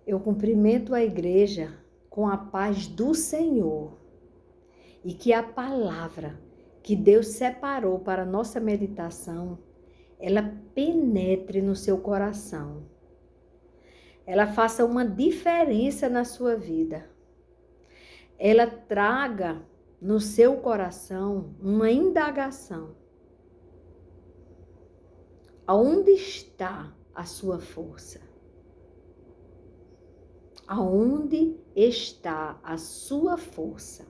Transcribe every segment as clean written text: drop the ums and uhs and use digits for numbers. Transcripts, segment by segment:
Eu cumprimento a igreja com a paz do Senhor e que a palavra que Deus separou para a nossa meditação, ela penetre no seu coração. Ela faça uma diferença na sua vida. Ela traga no seu coração uma indagação. Aonde está a sua força? Aonde está a sua força?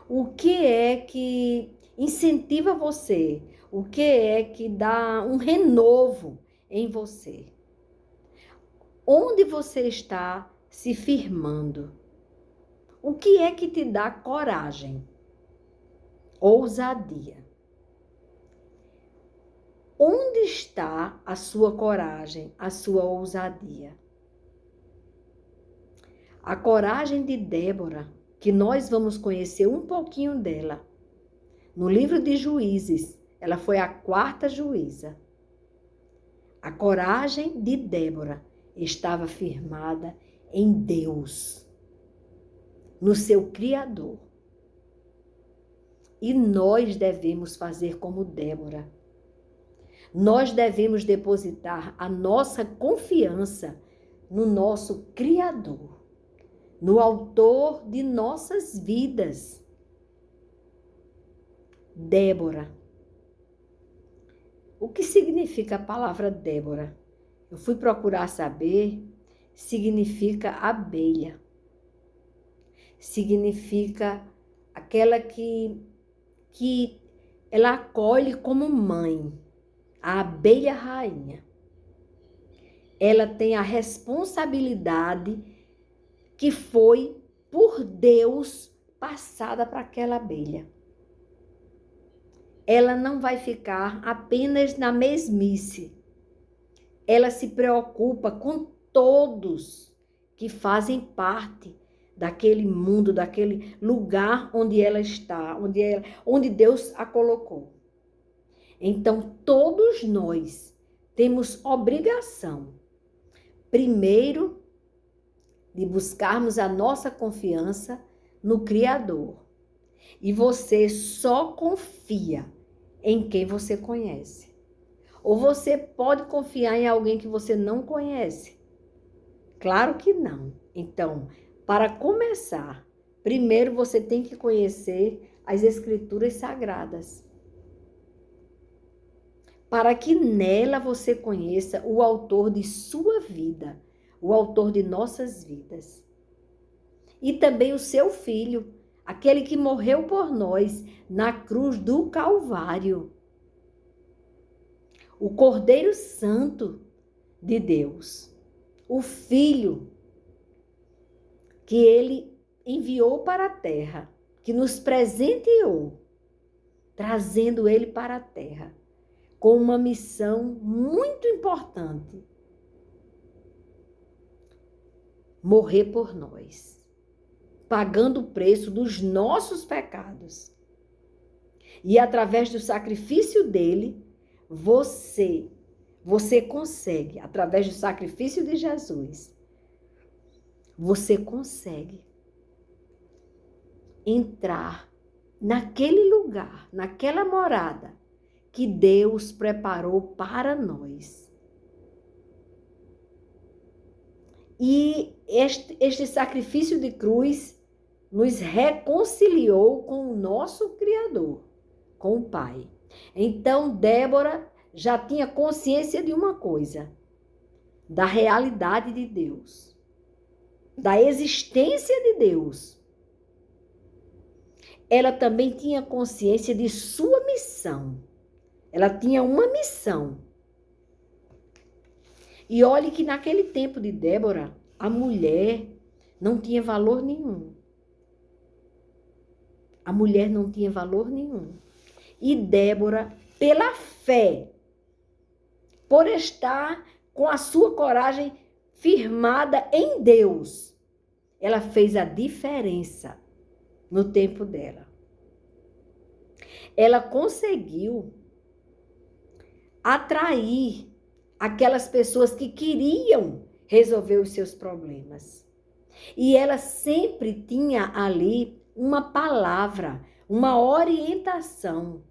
O que é que incentiva você? O que é que dá um renovo em você? Onde você está se firmando? O que é que te dá coragem? Ousadia. Onde está a sua coragem, a sua ousadia? A coragem de Débora, que nós vamos conhecer um pouquinho dela. No livro de Juízes, ela foi a 4ª juíza. A coragem de Débora estava firmada em Deus, no seu Criador. E nós devemos fazer como Débora. Nós devemos depositar a nossa confiança no nosso Criador, no autor de nossas vidas. Débora. O que significa a palavra Débora? Eu fui procurar saber, significa abelha. Significa aquela que ela acolhe como mãe, a abelha rainha. Ela tem a responsabilidade que foi por Deus passada para aquela abelha. Ela não vai ficar apenas na mesmice. Ela se preocupa com todos que fazem parte daquele mundo, daquele lugar onde ela está, onde Deus a colocou. Então, todos nós temos obrigação, primeiro, de buscarmos a nossa confiança no Criador. E você só confia em quem você conhece. Ou você pode confiar em alguém que você não conhece? Claro que não. Então, para começar, primeiro você tem que conhecer as Escrituras Sagradas. Para que nela você conheça o autor de sua vida, o autor de nossas vidas. E também o seu filho, aquele que morreu por nós na cruz do Calvário. O Cordeiro Santo de Deus. O Filho que ele enviou para a terra, que nos presenteou, trazendo ele para a terra, com uma missão muito importante: morrer por nós, pagando o preço dos nossos pecados. E através do sacrifício dele, você consegue, através do sacrifício de Jesus, você consegue entrar naquele lugar, naquela morada que Deus preparou para nós. E este sacrifício de cruz nos reconciliou com o nosso Criador, com o Pai. Então, Débora já tinha consciência de uma coisa: da realidade de Deus, da existência de Deus. Ela também tinha consciência de sua missão. Ela tinha uma missão. E olhe que naquele tempo de Débora, a mulher não tinha valor nenhum. A mulher não tinha valor nenhum. E Débora, pela fé, por estar com a sua coragem firmada em Deus, ela fez a diferença no tempo dela. Ela conseguiu atrair aquelas pessoas que queriam resolver os seus problemas. E ela sempre tinha ali uma palavra, uma orientação.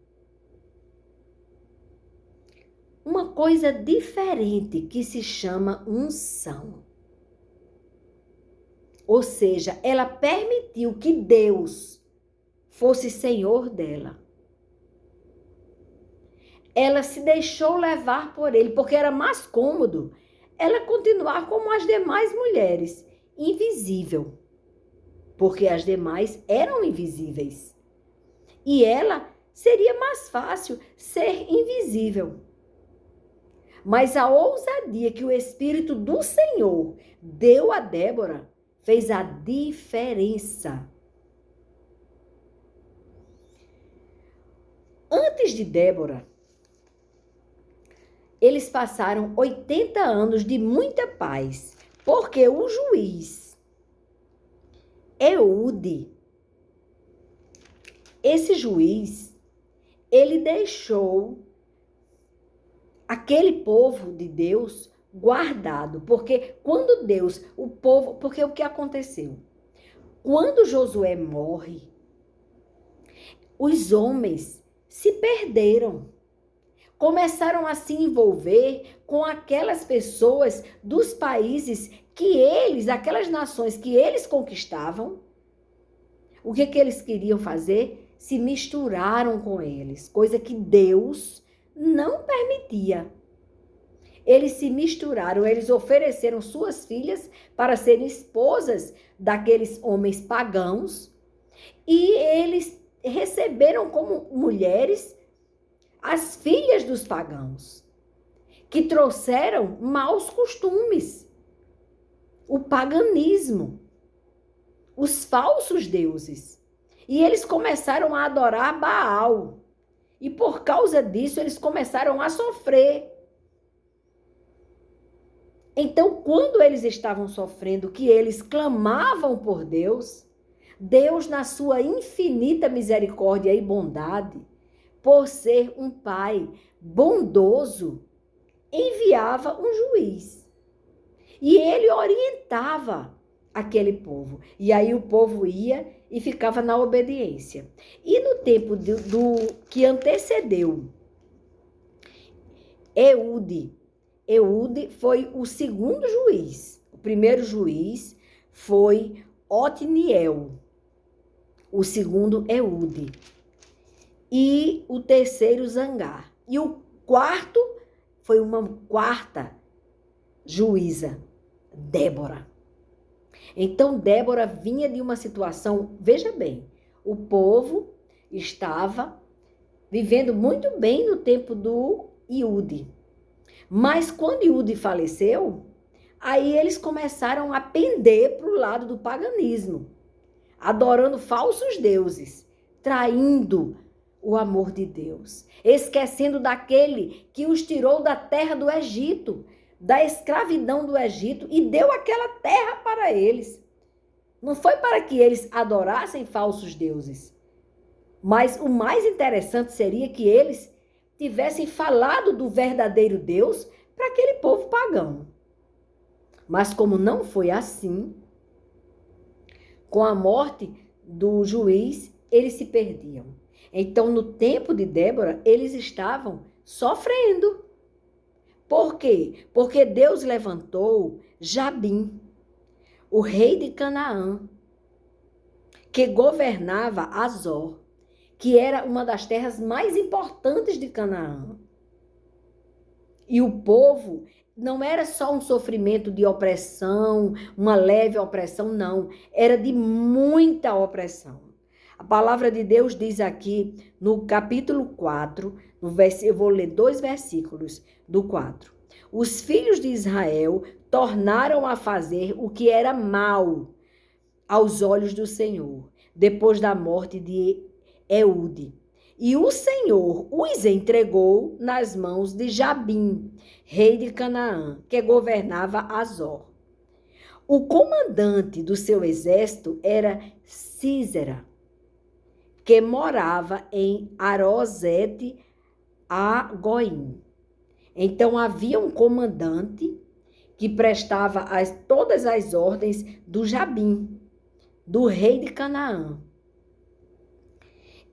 Uma coisa diferente que se chama unção. Ou seja, ela permitiu que Deus fosse Senhor dela. Ela se deixou levar por ele, porque era mais cômodo ela continuar como as demais mulheres, invisível, porque as demais eram invisíveis. E ela seria mais fácil ser invisível. Mas a ousadia que o Espírito do Senhor deu a Débora fez a diferença. Antes de Débora, eles passaram 80 anos de muita paz, porque o juiz Eude, esse juiz, ele deixou aquele povo de Deus guardado, porque quando Deus, o povo, porque o que aconteceu? Quando Josué morre, os homens se perderam. Começaram a se envolver com aquelas pessoas dos países que eles, aquelas nações que eles conquistavam. O que eles queriam fazer? Se misturaram com eles, coisa que Deus não permitia. Eles se misturaram, eles ofereceram suas filhas para serem esposas daqueles homens pagãos e eles receberam como mulheres as filhas dos pagãos, que trouxeram maus costumes, o paganismo, os falsos deuses. E eles começaram a adorar Baal. E por causa disso, eles começaram a sofrer. Então, quando eles estavam sofrendo, que eles clamavam por Deus, Deus, na sua infinita misericórdia e bondade, por ser um pai bondoso, enviava um juiz. E ele orientava aquele povo. E aí o povo ia e ficava na obediência. E no tempo do que antecedeu Eude foi o segundo juiz. O primeiro juiz foi Otniel. O segundo Eude. E o terceiro Zangar. E o quarto foi uma quarta juíza, Débora. Então, Débora vinha de uma situação, veja bem, o povo estava vivendo muito bem no tempo do Iude. Mas quando Iude faleceu, aí eles começaram a pender para o lado do paganismo, adorando falsos deuses, traindo o amor de Deus, esquecendo daquele que os tirou da terra do Egito, da escravidão do Egito, e deu aquela terra para eles. Não foi para que eles adorassem falsos deuses, mas o mais interessante seria que eles tivessem falado do verdadeiro Deus para aquele povo pagão. Mas como não foi assim, com a morte do juiz, eles se perdiam. Então, no tempo de Débora, eles estavam sofrendo. Por quê? Porque Deus levantou Jabim, o rei de Canaã, que governava Azor, que era uma das terras mais importantes de Canaã. E o povo não era só um sofrimento de opressão, uma leve opressão, não. Era de muita opressão. A palavra de Deus diz aqui no capítulo 4, eu vou ler 2 versículos do 4. Os filhos de Israel tornaram a fazer o que era mal aos olhos do Senhor, depois da morte de Eude. E o Senhor os entregou nas mãos de Jabim, rei de Canaã, que governava Azor. O comandante do seu exército era Císera, que morava em Arosete-Agoim. Então havia um comandante que prestava todas as ordens do Jabim, do rei de Canaã.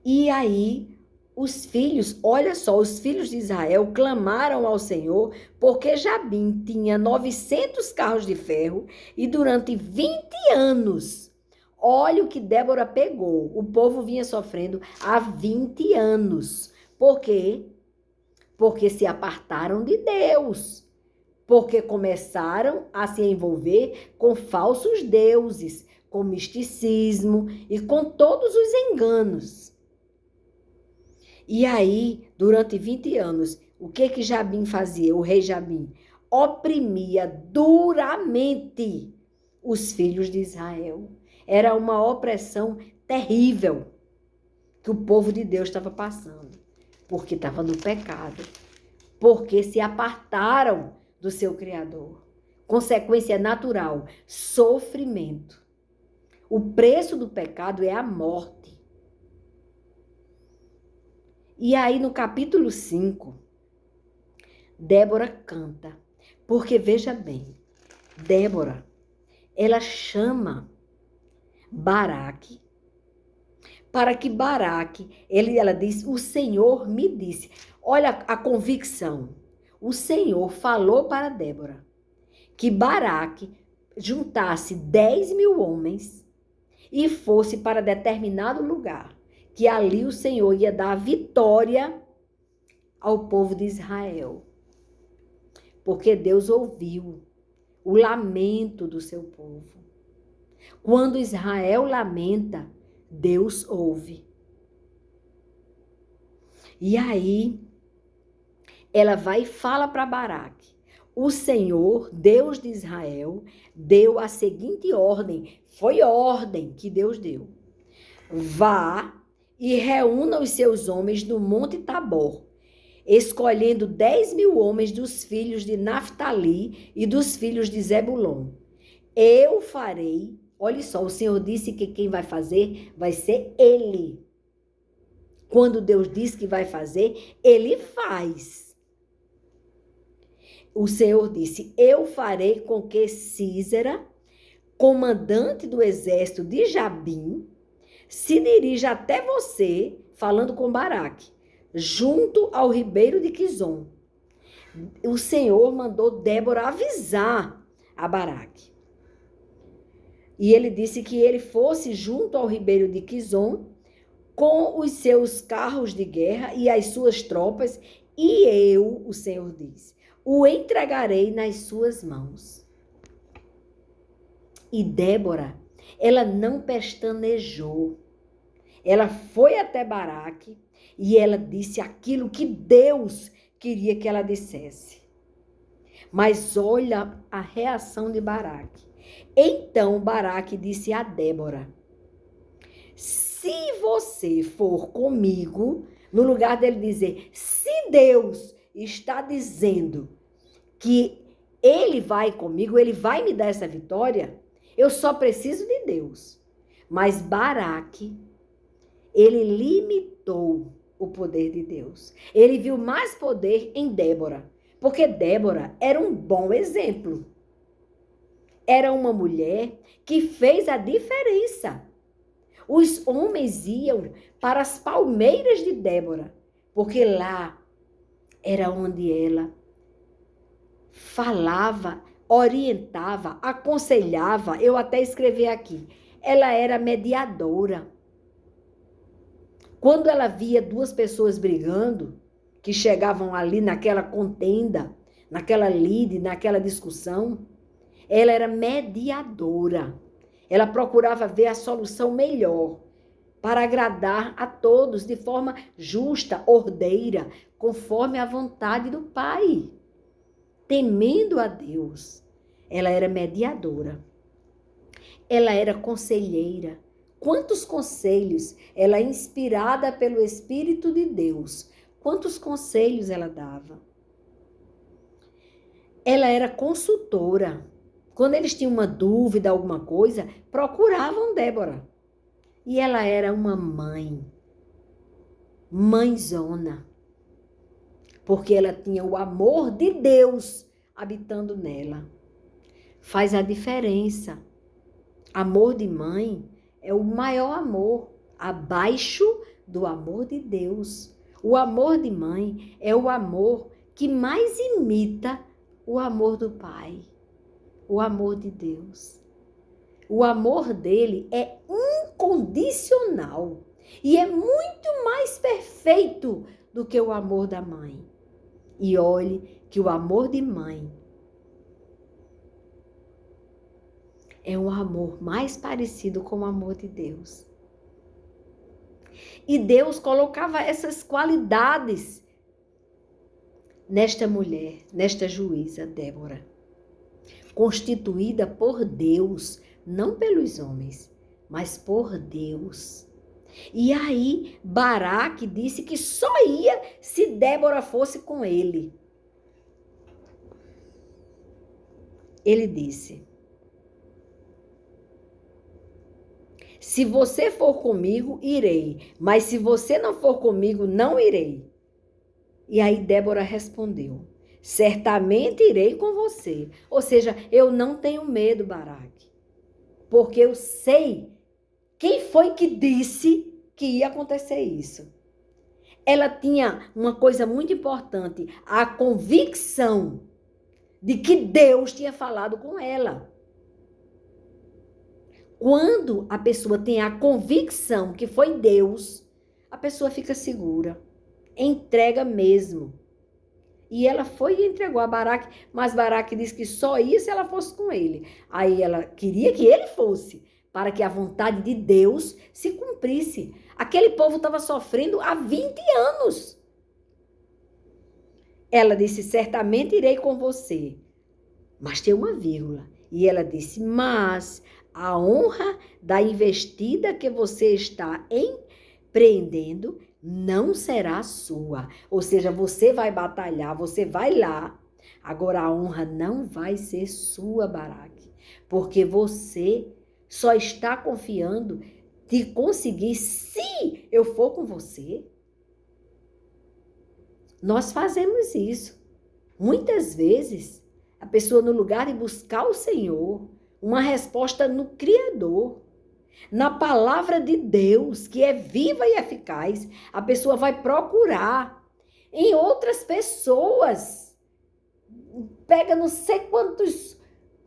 E aí, os filhos, olha só, os filhos de Israel clamaram ao Senhor, porque Jabim tinha 900 carros de ferro e durante 20 anos, olha o que Débora pegou. O povo vinha sofrendo há 20 anos. Por quê? Porque se apartaram de Deus. Porque começaram a se envolver com falsos deuses, com misticismo e com todos os enganos. E aí, durante 20 anos, o que Jabim fazia, o rei Jabim? Oprimia duramente os filhos de Israel. Era uma opressão terrível que o povo de Deus estava passando, porque estava no pecado, porque se apartaram do seu Criador. Consequência natural, sofrimento. O preço do pecado é a morte. E aí, no capítulo 5, Débora canta. Porque, veja bem, Débora, ela chama Baraque, para que Baraque, ela diz, o Senhor me disse. Olha a convicção. O Senhor falou para Débora que Baraque juntasse 10.000 homens e fosse para determinado lugar, que ali o Senhor ia dar a vitória ao povo de Israel. Porque Deus ouviu o lamento do seu povo. Quando Israel lamenta, Deus ouve. E aí, ela vai e fala para Baraque. O Senhor, Deus de Israel, deu a seguinte ordem. Foi ordem que Deus deu. Vá e reúna os seus homens no Monte Tabor, escolhendo 10.000 homens dos filhos de Naftali e dos filhos de Zebulon. Eu farei, olha só, o Senhor disse que quem vai fazer vai ser Ele. Quando Deus diz que vai fazer, Ele faz. O Senhor disse, eu farei com que Sísera, comandante do exército de Jabim, se dirija até você, falando com Baraque, junto ao ribeiro de Quizon. O Senhor mandou Débora avisar a Baraque. E ele disse que ele fosse junto ao ribeiro de Quizon com os seus carros de guerra e as suas tropas, e eu, o Senhor diz, o entregarei nas suas mãos. E Débora, ela não pestanejou. Ela foi até Baraque e ela disse aquilo que Deus queria que ela dissesse. Mas olha a reação de Baraque. Então Baraque disse a Débora, se você for comigo, no lugar dele dizer, se Deus está dizendo que ele vai comigo, ele vai me dar essa vitória, eu só preciso de Deus. Mas Baraque, ele limitou o poder de Deus. Ele viu mais poder em Débora, porque Débora era um bom exemplo. Era uma mulher que fez a diferença. Os homens iam para as palmeiras de Débora, porque lá era onde ela falava, orientava, aconselhava. Eu até escrevi aqui. Ela era mediadora. Quando ela via duas pessoas brigando, que chegavam ali naquela contenda, naquela lide, naquela discussão, ela era mediadora. Ela procurava ver a solução melhor para agradar a todos de forma justa, ordeira, conforme a vontade do Pai. Temendo a Deus, ela era mediadora. Ela era conselheira. Quantos conselhos ela, inspirada pelo Espírito de Deus, quantos conselhos ela dava? Ela era consultora. Quando eles tinham uma dúvida, alguma coisa, procuravam Débora. E ela era uma mãe, mãezona, porque ela tinha o amor de Deus habitando nela. faz a diferença. Amor de mãe é o maior amor, abaixo do amor de Deus. O amor de mãe é o amor que mais imita o amor do Pai, o amor de Deus. O amor dele é incondicional e é muito mais perfeito do que o amor da mãe. E olhe que o amor de mãe é um amor mais parecido com o amor de Deus. E Deus colocava essas qualidades nesta mulher, nesta juíza Débora, constituída por Deus, não pelos homens, mas por Deus. E aí Baraque disse que só ia se Débora fosse com ele. Ele disse: se você for comigo, irei, mas se você não for comigo, não irei. E aí Débora respondeu: certamente irei com você. Ou seja, eu não tenho medo, Baraque, porque eu sei quem foi que disse que ia acontecer isso. Ela tinha uma coisa muito importante, a convicção de que Deus tinha falado com ela. Quando a pessoa tem a convicção que foi Deus, a pessoa fica segura, entrega mesmo. E ela foi e entregou a Baraque, mas Baraque disse que só ia se ela fosse com ele. Aí ela queria que ele fosse, para que a vontade de Deus se cumprisse. Aquele povo estava sofrendo há 20 anos. Ela disse: certamente irei com você. Mas tem uma vírgula. E ela disse: mas a honra da investida que você está empreendendo não será sua. Ou seja, você vai batalhar, você vai lá. Agora a honra não vai ser sua, Baraque, porque você só está confiando de conseguir se eu for com você. Nós fazemos isso. Muitas vezes, a pessoa, no lugar de buscar o Senhor, uma resposta no Criador, na palavra de Deus, que é viva e eficaz, a pessoa vai procurar em outras pessoas. Pega não sei quantos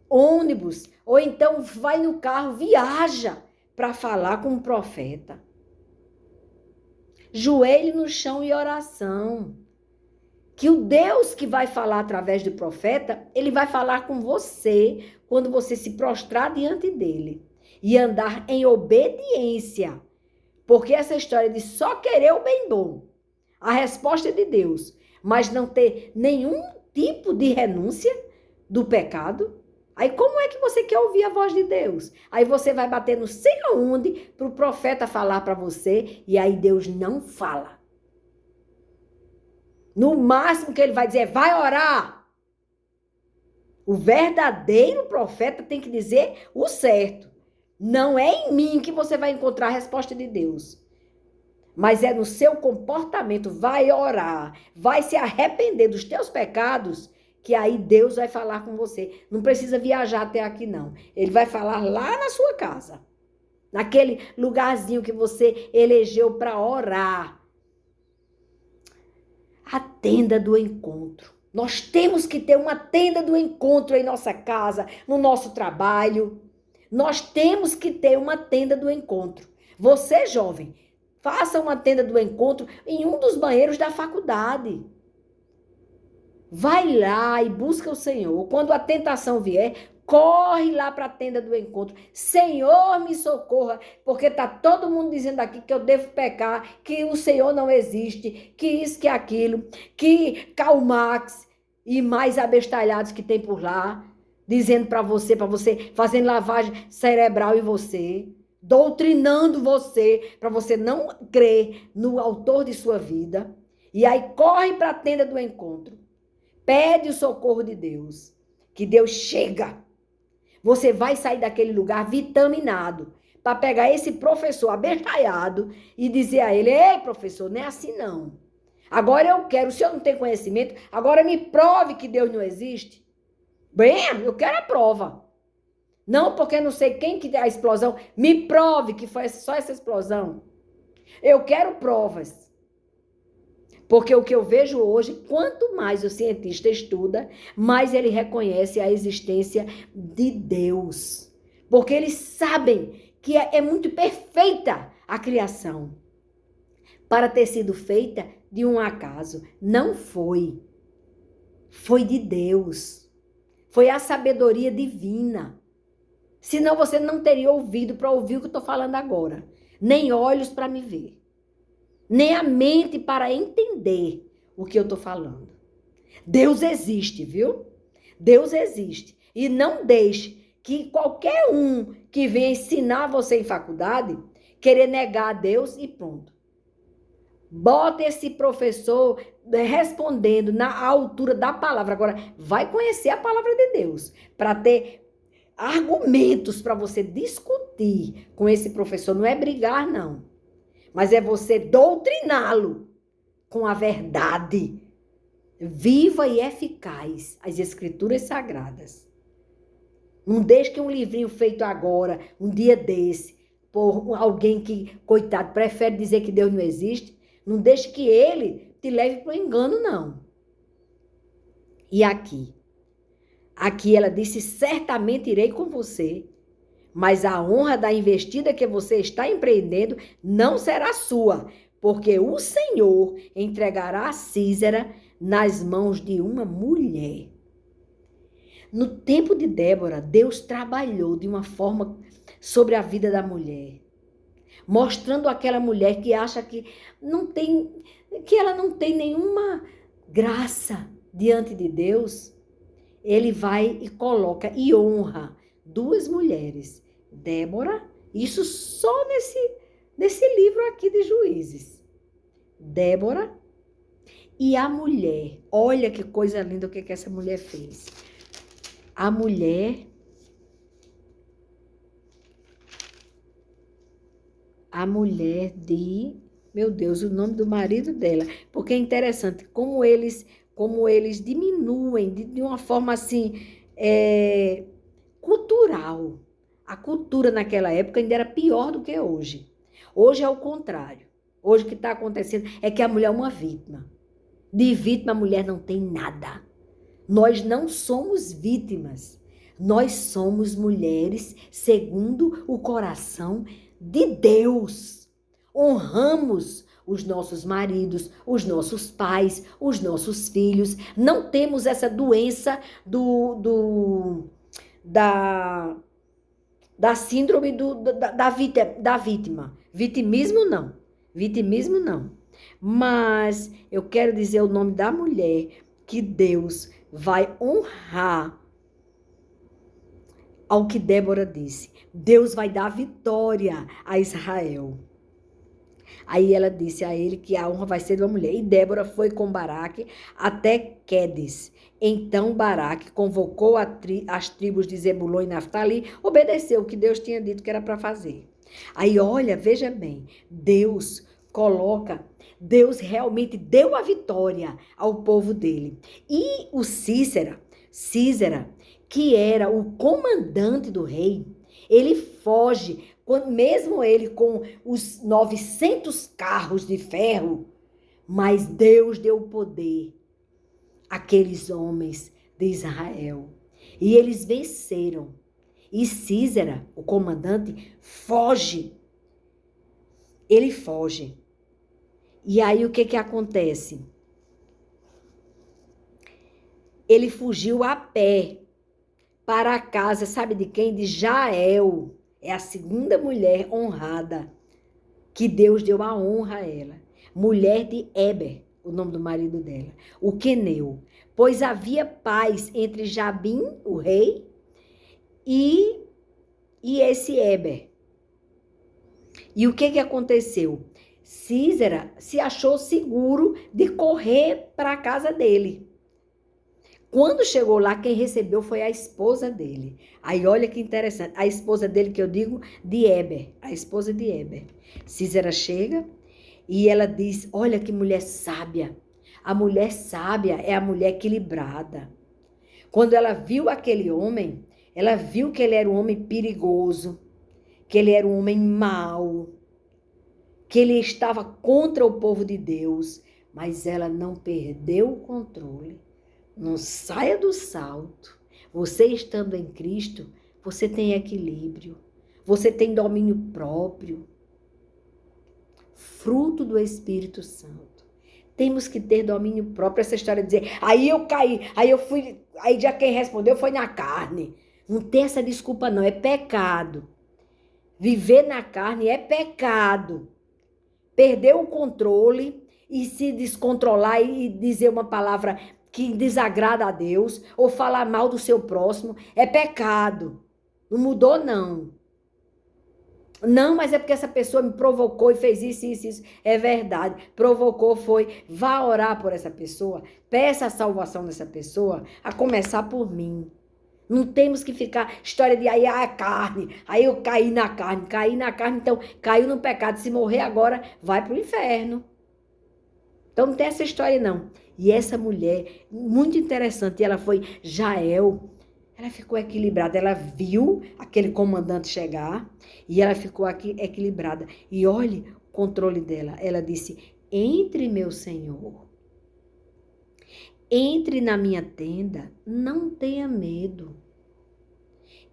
ônibus, ou então vai no carro, viaja para falar com o profeta. Joelho no chão e oração. Que o Deus que vai falar através do profeta, ele vai falar com você quando você se prostrar diante dele e andar em obediência. Porque essa história de só querer o bem bom, a resposta é de Deus, mas não ter nenhum tipo de renúncia do pecado, aí como é que você quer ouvir a voz de Deus? Aí você vai bater não sei aonde para o profeta falar para você e aí Deus não fala. No máximo que ele vai dizer é: vai orar. O verdadeiro profeta tem que dizer o certo. Não é em mim que você vai encontrar a resposta de Deus, mas é no seu comportamento. Vai orar, vai se arrepender dos teus pecados, que aí Deus vai falar com você. Não precisa viajar até aqui, não. Ele vai falar lá na sua casa, naquele lugarzinho que você elegeu para orar. A tenda do encontro. Nós temos que ter uma tenda do encontro em nossa casa, no nosso trabalho. Nós temos que ter uma tenda do encontro. Você, jovem, faça uma tenda do encontro em um dos banheiros da faculdade. Vai lá e busca o Senhor. Quando a tentação vier, corre lá para a tenda do encontro. Senhor, me socorra, porque está todo mundo dizendo aqui que eu devo pecar, que o Senhor não existe, que isso, que aquilo, que Karl Marx e mais abestalhados que tem por lá, dizendo para você, fazendo lavagem cerebral em você, doutrinando você, para você não crer no autor de sua vida. E aí corre para a tenda do encontro. Pede o socorro de Deus, que Deus chega. Você vai sair daquele lugar vitaminado para pegar esse professor abestalhado e dizer a ele: ei, professor, não é assim não. Agora eu quero, o senhor não tem conhecimento, agora me prove que Deus não existe. Bem, eu quero a prova. Não porque não sei quem que deu a explosão. Me prove que foi só essa explosão. Eu quero provas. Porque o que eu vejo hoje, quanto mais o cientista estuda, mais ele reconhece a existência de Deus. Porque eles sabem que é muito perfeita a criação. Para ter sido feita de um acaso. Não foi. Foi de Deus. Foi a sabedoria divina. Senão você não teria ouvido para ouvir o que eu estou falando agora. Nem olhos para me ver. Nem a mente para entender o que eu estou falando. Deus existe, viu? Deus existe. E não deixe que qualquer um que venha ensinar você em faculdade querer negar a Deus e pronto. Bota esse professor respondendo na altura da palavra. Agora, vai conhecer a palavra de Deus para ter argumentos para você discutir com esse professor. Não é brigar, não. Mas é você doutriná-lo com a verdade viva e eficaz, as escrituras sagradas. Não deixe que um livrinho feito agora, um dia desse, por alguém que, coitado, prefere dizer que Deus não existe, não deixe que ele te leve para o engano, não. E aqui ela disse, certamente irei com você, mas a honra da investida que você está empreendendo não será sua, porque o Senhor entregará a Císera nas mãos de uma mulher. No tempo de Débora, Deus trabalhou de uma forma sobre a vida da mulher, mostrando aquela mulher que acha que ela não tem nenhuma graça diante de Deus. Ele vai e coloca e honra duas mulheres, Débora, isso só nesse livro aqui de Juízes. Débora e a mulher. Olha que coisa linda o que essa mulher fez. A mulher de... Meu Deus, o nome do marido dela. Porque é interessante como eles diminuem de uma forma assim... cultural. A cultura naquela época ainda era pior do que hoje. Hoje é o contrário. Hoje o que está acontecendo é que a mulher é uma vítima. De vítima a mulher não tem nada. Nós não somos vítimas. Nós somos mulheres segundo o coração de Deus. Honramos os nossos maridos, os nossos pais, os nossos filhos. Não temos essa doença da síndrome da vítima. Vitimismo não. Vitimismo não. Mas eu quero dizer o nome da mulher que Deus vai honrar ao que Débora disse. Deus vai dar vitória a Israel. Aí ela disse a ele que a honra vai ser de uma mulher. E Débora foi com Baraque até Quedes. Então Baraque convocou as tribos de Zebulon e Naftali, obedeceu o que Deus tinha dito que era para fazer. Aí olha, veja bem, Deus realmente deu a vitória ao povo dele. E o Císera, que era o comandante do rei, ele foge, mesmo ele com os 900 carros de ferro, mas Deus deu poder àqueles homens de Israel. E eles venceram. E Císera, o comandante, foge. Ele foge. E aí o que acontece? Ele fugiu a pé para a casa, sabe de quem? De Jael. É a segunda mulher honrada que Deus deu a honra a ela. Mulher de Eber, o nome do marido dela, o queneu. Pois havia paz entre Jabim, o rei, e esse Eber. E o que aconteceu? Císera se achou seguro de correr para a casa dele. Quando chegou lá, quem recebeu foi a esposa dele. Aí olha que interessante, a esposa dele que eu digo de Eber, a esposa de Eber. Císera chega e ela diz, olha que mulher sábia. A mulher sábia é a mulher equilibrada. Quando ela viu aquele homem, Ela viu que ele era um homem perigoso, que ele era um homem mau, que ele estava contra o povo de Deus, mas ela não perdeu o controle. Não saia do salto. Você estando em Cristo, você tem equilíbrio, você tem domínio próprio, fruto do Espírito Santo. Temos que ter domínio próprio. Essa história de dizer, aí eu caí, aí eu fui, aí já quem respondeu foi na carne. Não tem essa desculpa não, é pecado. Viver na carne é pecado. Perder o controle e se descontrolar e dizer uma palavra que desagrada a Deus ou falar mal do seu próximo é pecado. Não mudou não. Não, mas é porque essa pessoa me provocou e fez isso, isso, isso. É verdade. Provocou foi, vá orar por essa pessoa, peça a salvação dessa pessoa, a começar por mim. Não temos que ficar história de aí a carne, aí eu caí na carne, então caiu no pecado. Se morrer agora, vai para o inferno. Então não tem essa história não. E essa mulher, muito interessante, ela foi Jael. Ela ficou equilibrada, ela viu aquele comandante chegar e ela ficou aqui equilibrada. E olhe o controle dela. Ela disse, entre meu Senhor, entre na minha tenda, não tenha medo.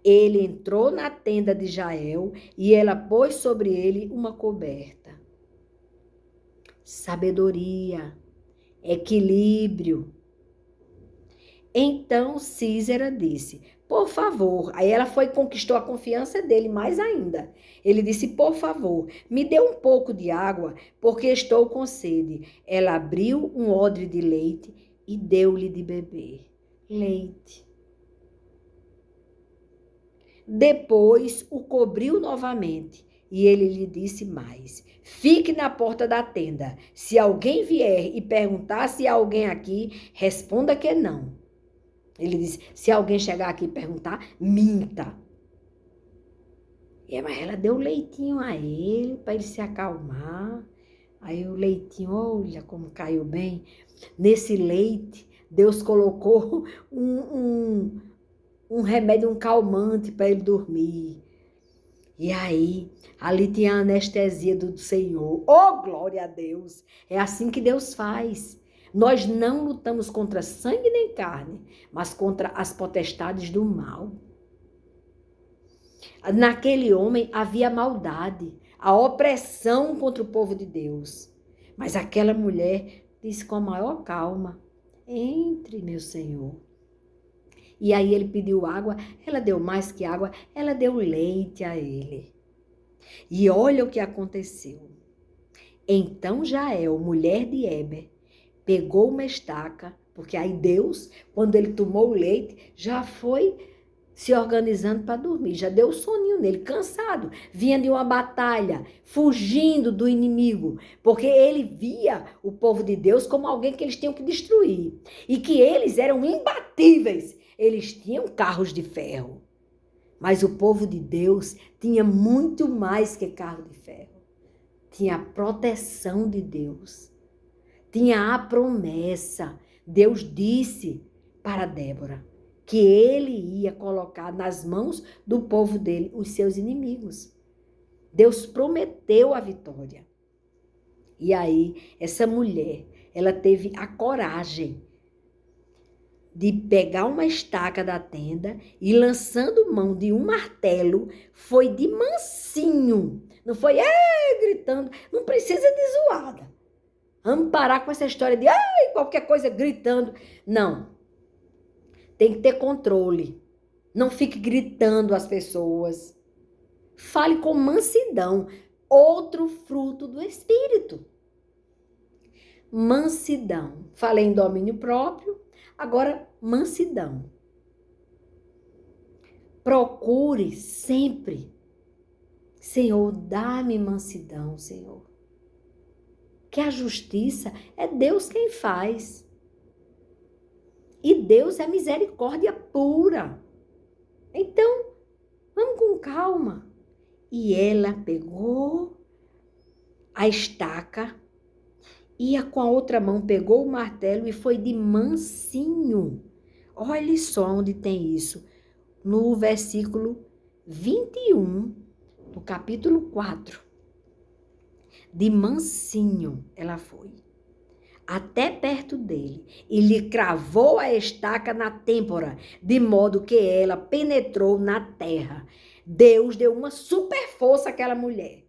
Ele entrou na tenda de Jael e ela pôs sobre ele uma coberta. Sabedoria, equilíbrio. Então Císera disse, por favor, aí ela conquistou a confiança dele mais ainda. Ele disse, por favor, me dê um pouco de água, porque estou com sede. Ela abriu um odre de leite e deu-lhe de beber. Leite. Depois o cobriu novamente e ele lhe disse mais, fique na porta da tenda. Se alguém vier e perguntar se há alguém aqui, responda que não. Ele disse, se alguém chegar aqui e perguntar, minta. Mas ela deu leitinho a ele, para ele se acalmar. Aí o leitinho, olha como caiu bem. Nesse leite, Deus colocou um remédio, um calmante para ele dormir. E aí, ali tinha a anestesia do Senhor. Oh, glória a Deus! É assim que Deus faz. Nós não lutamos contra sangue nem carne, mas contra as potestades do mal. Naquele homem havia maldade, a opressão contra o povo de Deus. Mas aquela mulher disse com a maior calma, entre, meu Senhor. E aí ele pediu água, ela deu mais que água, ela deu leite a ele. E olha o que aconteceu. Então Jael, mulher de Heber, pegou uma estaca, porque aí Deus, quando ele tomou o leite, já foi se organizando para dormir, já deu soninho nele, cansado, vinha de uma batalha, fugindo do inimigo, porque ele via o povo de Deus como alguém que eles tinham que destruir, e que eles eram imbatíveis, eles tinham carros de ferro, mas o povo de Deus tinha muito mais que carro de ferro, tinha a proteção de Deus, tinha a promessa. Deus disse para Débora que ele ia colocar nas mãos do povo dele os seus inimigos. Deus prometeu a vitória. E aí, essa mulher, ela teve a coragem de pegar uma estaca da tenda e, lançando mão de um martelo, foi de mansinho. Não foi gritando, não precisa de zoada. Vamos parar com essa história de qualquer coisa gritando. Não. Tem que ter controle. Não fique gritando às pessoas. Fale com mansidão. Outro fruto do Espírito. Mansidão. Falei em domínio próprio. Agora, mansidão. Procure sempre. Senhor, dá-me mansidão, Senhor. Que a justiça é Deus quem faz. E Deus é misericórdia pura. Então, vamos com calma. E ela pegou a estaca, ia com a outra mão, pegou o martelo e foi de mansinho. Olha só onde tem isso. no versículo 21, do capítulo 4. De mansinho ela foi, até perto dele, e lhe cravou a estaca na têmpora, de modo que ela penetrou na terra. Deus deu uma super força àquela mulher,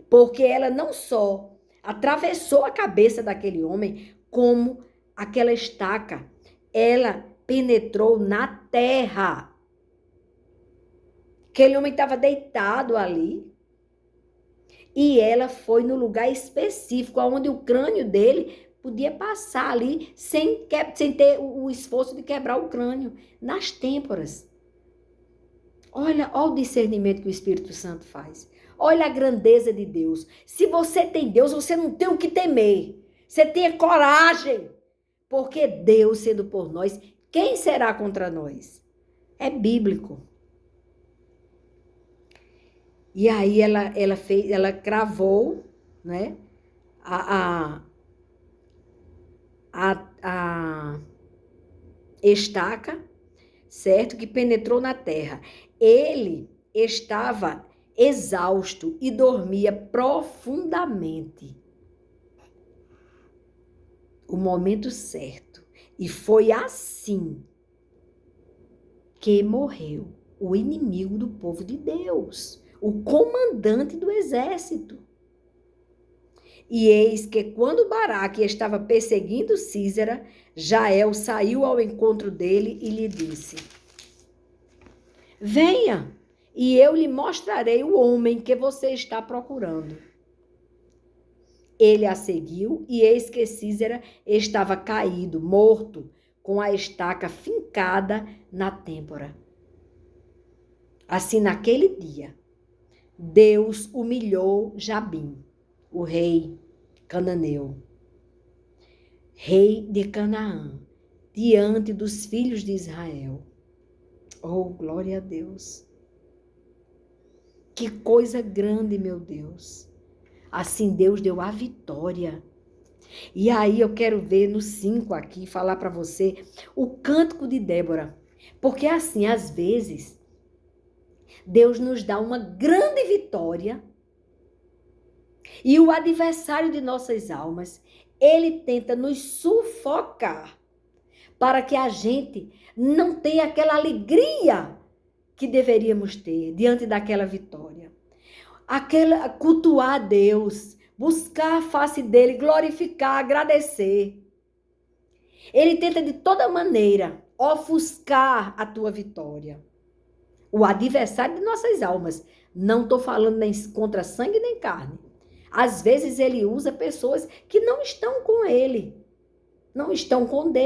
porque ela não só atravessou a cabeça daquele homem, como aquela estaca, ela penetrou na terra. Aquele homem estava deitado ali, e ela foi no lugar específico, onde o crânio dele podia passar ali, sem ter o esforço de quebrar o crânio, nas têmporas. Olha o discernimento que o Espírito Santo faz. Olha a grandeza de Deus. Se você tem Deus, você não tem o que temer. Você tenha coragem. Porque Deus sendo por nós, quem será contra nós? É bíblico. E aí ela cravou, né, a estaca, certo? Que penetrou na terra. Ele estava exausto e dormia profundamente. O momento certo. E foi assim que morreu o inimigo do povo de Deus, o comandante do exército. E eis que quando Baraque estava perseguindo Sísera, Jael saiu ao encontro dele e lhe disse: venha, e eu lhe mostrarei o homem que você está procurando. Ele a seguiu, e eis que Sísera estava caído, morto, com a estaca fincada na têmpora. Assim, naquele dia, Deus humilhou Jabim, o rei cananeu, rei de Canaã, diante dos filhos de Israel. Oh, glória a Deus! Que coisa grande, meu Deus! Assim Deus deu a vitória. E aí eu quero ver no 5 aqui, falar para você o cântico de Débora. Porque assim, às vezes, Deus nos dá uma grande vitória e o adversário de nossas almas, ele tenta nos sufocar para que a gente não tenha aquela alegria que deveríamos ter diante daquela vitória. Aquela cultuar a Deus, buscar a face dele, glorificar, agradecer. Ele tenta de toda maneira ofuscar a tua vitória. O adversário de nossas almas. Não estou falando nem contra sangue nem carne. Às vezes ele usa pessoas que não estão com ele, não estão com Deus.